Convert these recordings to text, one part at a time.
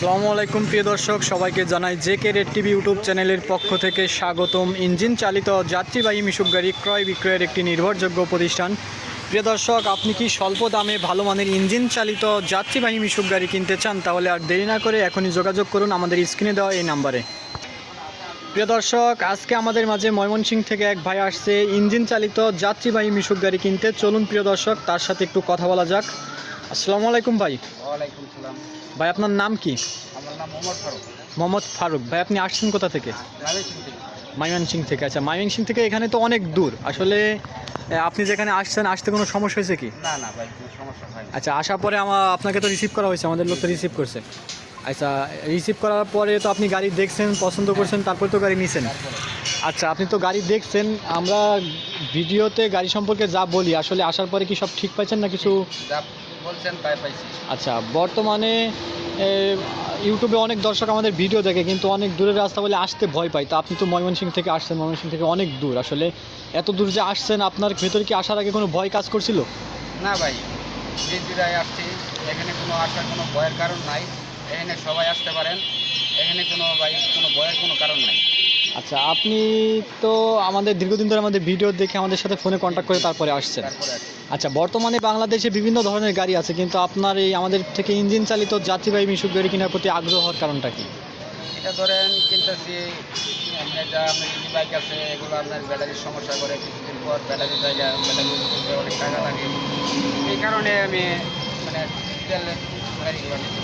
আসসালামু আলাইকুম প্রিয় দর্শক, সবাইকে জানাই জেকে রেড টিভি ইউটিউব চ্যানেলের পক্ষ থেকে স্বাগতম। ইঞ্জিন চালিত যাত্রীবাহী মিশুক গাড়ি ক্রয় বিক্রয়ের একটি নির্ভরযোগ্য প্রতিষ্ঠান। প্রিয় দর্শক, আপনি কি স্বল্প দামে ভালো মানের ইঞ্জিন চালিত যাত্রীবাহী মিশুক গাড়ি কিনতে চান? তাহলে আর দেরি না করে এখনই যোগাযোগ করুন আমাদের স্ক্রিনে দেওয়া এই নাম্বারে। প্রিয় দর্শক, আজকে আমাদের মাঝে ময়মনসিংহ থেকে এক ভাই আসছে ইঞ্জিন চালিত যাত্রীবাহী মিশুক গাড়ি কিনতে। চলুন প্রিয় দর্শক, তার সাথে একটু কথা বলা যাক। আসসালামু আলাইকুম ভাই। ওয়ালাইকুম সালাম। ভাই, আপনার নাম কি? আমার নাম মোহাম্মদ ফারুক। মোহাম্মদ ফারুক। ভাই, আপনি আসছেন কোথা থেকে? ময়মনসিংহ থেকে। ময়মনসিংহ থেকে। আচ্ছা, ময়মনসিংহ থেকে এখানে তো অনেক দূর। আসলে আপনি যেখানে আসছেন, আসতে কোনো সমস্যা হয়েছে কি? না না ভাই, কোনো সমস্যা হয় না। আচ্ছা, আসার পরে আপনাকে তো রিসিভ করা হয়েছে, আমাদের লোক তো রিসিভ করছে। আচ্ছা, রিসিভ করার পরে তো আপনি গাড়ি দেখছেন, পছন্দ করছেন, তারপরে তো গাড়ি নিছেন। আচ্ছা, আপনি তো গাড়ি দেখছেন। আমরা ভিডিওতে গাড়ি সম্পর্কে যা বলি, আসলে আসার পরে কি সব ঠিক পাইছেন না কিছু? যা বলছেন তাই পাইছি। আচ্ছা, বর্তমানে ইউটিউবে অনেক দর্শক আমাদের ভিডিও দেখে, কিন্তু অনেক দূরের রাস্তা বলে আসতে ভয় পায়। তো আপনি তো ময়মনসিংহ থেকে আসছেন, ময়মনসিংহ থেকে অনেক দূর। আসলে এত দূর যে আসছেন, আপনার ভেতরে কি আসার আগে কোনো ভয় কাজ করছিল? না ভাই, যে দিদায় আসছি, এখানে কোনো আসার কোনো ভয়ের কারণ নাই। এখানে সবাই আসতে পারেন, এখানে কোনো ভাই কোনো ভয়ের কোনো কারণ নাই। আচ্ছা, আপনি তো আমাদের দীর্ঘদিন ধরে আমাদের ভিডিও দেখে আমাদের সাথে ফোনে কন্ট্যাক্ট করে তারপরে আসছেন। তারপরে আসছি। আচ্ছা, বর্তমানে বাংলাদেশে বিভিন্ন ধরনের গাড়ি আছে, কিন্তু আপনার এই আমাদের থেকে ইঞ্জিন চালিত যাত্রীবাহী মিশুক গাড়ি কেনার প্রতি আগ্রহ হওয়ার কারণটা কি? এটা ধরেন কিনতেছি, আপনার যা আপনার ইজি বাইক আছে, এগুলো আপনার ব্যাটারির সমস্যা করে, কিছুদিন পর ব্যাটারি জায়গা, ব্যাটারি তুলতে অনেক টাকা লাগে। এই কারণে আমি মানে তেলের গাড়িগুলো নিচ্ছি।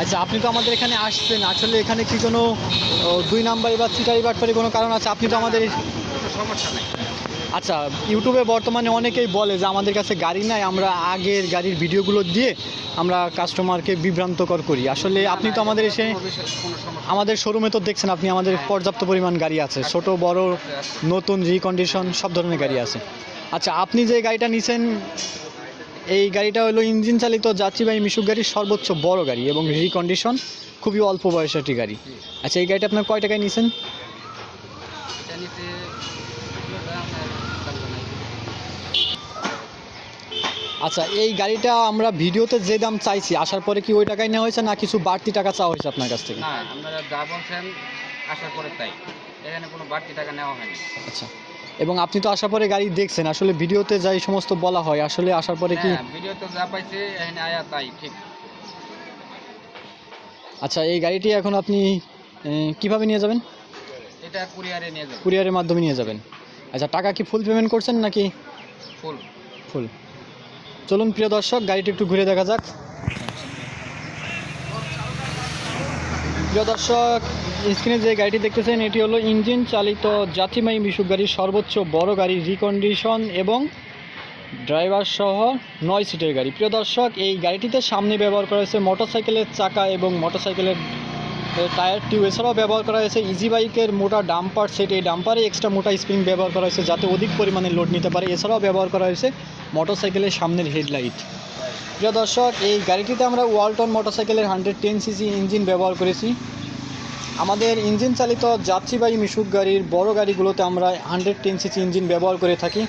আচ্ছা, আপনি তো আমাদের এখানে আসছেন, আসলে এখানে কি কোনো দুই নাম্বারি বা চিটারি বাটপারি কোনো কারণ আছে? আপনি তো আমাদের কোনো সমস্যা নেই। আচ্ছা, ইউটিউবে বর্তমানে অনেকেই বলে যে আমাদের কাছে গাড়ি নাই, আমরা আগের গাড়ির ভিডিওগুলো দিয়ে আমরা কাস্টমারকে বিভ্রান্তকর করি। আসলে আপনি তো আমাদের এসে আমাদের শোরুমে তো দেখছেন, আপনি আমাদের পর্যাপ্ত পরিমাণ গাড়ি আছে, ছোট বড় নতুন রিকন্ডিশন সব ধরনের গাড়ি আছে। আচ্ছা, আপনি যে গাড়িটা নিছেন, এই গাড়িটা হলো ইঞ্জিন চালিত যাত্রীবাহী মিশুক গাড়ির সর্বোচ্চ বড় গাড়ি এবং রিকন্ডিশন, খুবই অল্প বয়সের একটি গাড়ি। আচ্ছা, এই গাড়িটা আপনার কয় টাকায় নিছেন? এটা নিতে আচ্ছা, এই গাড়িটা আমরা ভিডিওতে যে দাম চাইছি, আসার পরে কি ওই টাকায় নেওয়া হয়েছে না কিছু বাড়তি টাকা চাওয়া হয়েছে আপনার কাছ থেকে? না, আপনারা যা বলছেন আসার পরে তাই, এখানে কোনো বাড়তি টাকা নেওয়া হয়নি। আচ্ছা, এবং আপনি তো আসার পরে গাড়ি দেখছেন, আসলে ভিডিওতে যাই সমস্ত বলা হয়, আসলে আসার পরে কি? ভিডিওতে যা পাইছি এখানে আয়া তাই ঠিক। আচ্ছা, এই গাড়িটি এখন আপনি কিভাবে নিয়ে যাবেন? এটা কুরিয়ারে নিয়ে যাবো। কুরিয়ারের মাধ্যমে নিয়ে যাবেন। আচ্ছা, টাকা কি ফুল পেমেন্ট করছেন নাকি? ফুল। ফুল। চলুন প্রিয় দর্শক, গাড়িটি একটু ঘুরে দেখা যাক। প্রিয় দর্শক, স্ক্রিনে যে গাড়িটি দেখতেছেন, এটি হলো ইঞ্জিন চালিত যাত্রীবাহী মিশুক গাড়ির সর্বোচ্চ বড় গাড়ি, রিকন্ডিশন এবং ড্রাইভার সহ 9 সিটের গাড়ি। প্রিয় দর্শক, এই গাড়িটিতে সামনে ব্যবহার করা হয়েছে মোটরসাইকেলের চাকা এবং মোটরসাইকেলের টায়ার টিউব। এছাড়াও ব্যবহার করা হয়েছে ইজি বাইকের মোটা ডাম্পার সেট। এই ডাম্পারে এক্সট্রা মোটা স্প্রিং ব্যবহার করা হয়েছে যাতে অধিক পরিমাণে লোড নিতে পারে। এছাড়াও ব্যবহার করা হয়েছে মোটরসাইকেলের সামনের হেডলাইট। প্রিয় দর্শক, এই গাড়িটিতে আমরা ওয়ালটন মোটরসাইকেলের 110 সিসি ইঞ্জিন ব্যবহার করেছি। আমাদের ইঞ্জিন চালিত যাত্রীবাহী মিশুক গাড়ির বড় গাড়িগুলোতে আমরা 110 সিসি ইঞ্জিন ব্যবহার করে থাকি।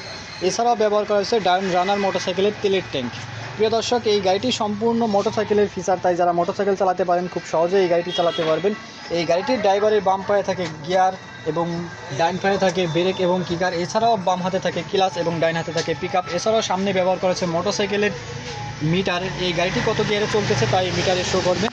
এছাড়াও ব্যবহার করা হয়েছে রানার মোটরসাইকেলের তেলের ট্যাঙ্ক। প্রিয় দর্শক, এই গাড়িটি সম্পূর্ণ মোটরসাইকেলের ফিচার, তাই যারা মোটরসাইকেল চালাতে পারেন খুব সহজে এই গাড়িটি চালাতে পারবেন। এই গাড়িটির ড্রাইভারের বাম পায়ে থাকে গিয়ার এবং ডাইন পায়ে থাকে ব্রেক এবং কিকার। এছাড়াও বাম হাতে থাকে ক্লাচ এবং ডাইন হাতে থাকে পিক আপ। এছাড়াও সামনে ব্যবহার করা হয়েছে মোটরসাইকেলের মিটার। এই গাড়িটি কত গিয়ারে চলতেছে তাই মিটারে শো করবে।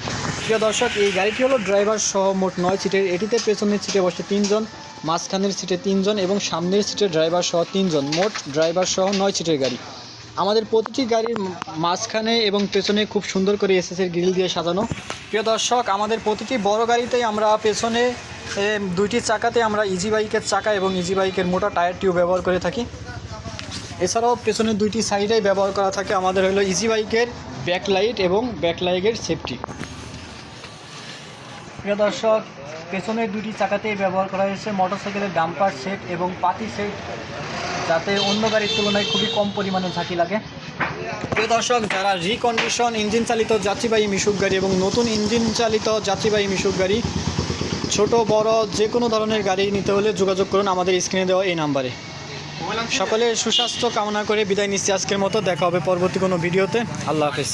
প্রিয় দর্শক, এই গাড়িটি হলো ড্রাইভার সহ মোট 9 সিটের। এটিতে পেছনের সিটে বসে 3 জন, মাঝখানের সিটে 3 জন এবং সামনের সিটে ড্রাইভার সহ 3 জন, মোট ড্রাইভার সহ 9 সিটের গাড়ি। আমাদের প্রতিটি গাড়ির মাঝখানে এবং পেছনে খুব সুন্দর করে এসএসের গ্রিল দিয়ে সাজানো। প্রিয় দর্শক, আমাদের প্রতিটি বড় গাড়িতেই আমরা পেছনে 2টি চাকাতে আমরা ইজি বাইকের চাকা এবং ইজি বাইকের মোটা টায়ার টিউব ব্যবহার করে থাকি। এছাড়াও পেছনের 2টি সাইডেই ব্যবহার করা থাকে আমাদের হলো ইজি বাইকের ব্যাকলাইট এবং ব্যাকলাইটের সেফটি। প্রিয় দর্শক, পেছনের 2টি চাকাতেই ব্যবহার করা হয়েছে মোটরসাইকেলের ডাম্পার সেট এবং পাতি সেট, যাতে অন্য গাড়ির তুলনায় খুবই কম পরিমাণে ঝাঁকি লাগে। প্রিয় দর্শক, যারা রিকন্ডিশন ইঞ্জিন চালিত যাত্রীবাহী মিশুক গাড়ি এবং নতুন ইঞ্জিন চালিত যাত্রীবাহী মিশুক গাড়ি, ছোট বড় যে কোনো ধরনের গাড়ি নিতে হলে যোগাযোগ করুন আমাদের স্ক্রিনে দেওয়া এই নাম্বারে। সকলের সুস্বাস্থ্য কামনা করে বিদায় নিচ্ছি আজকের মতো। দেখা হবে পরবর্তী কোনো ভিডিওতে। আল্লাহ হাফেজ।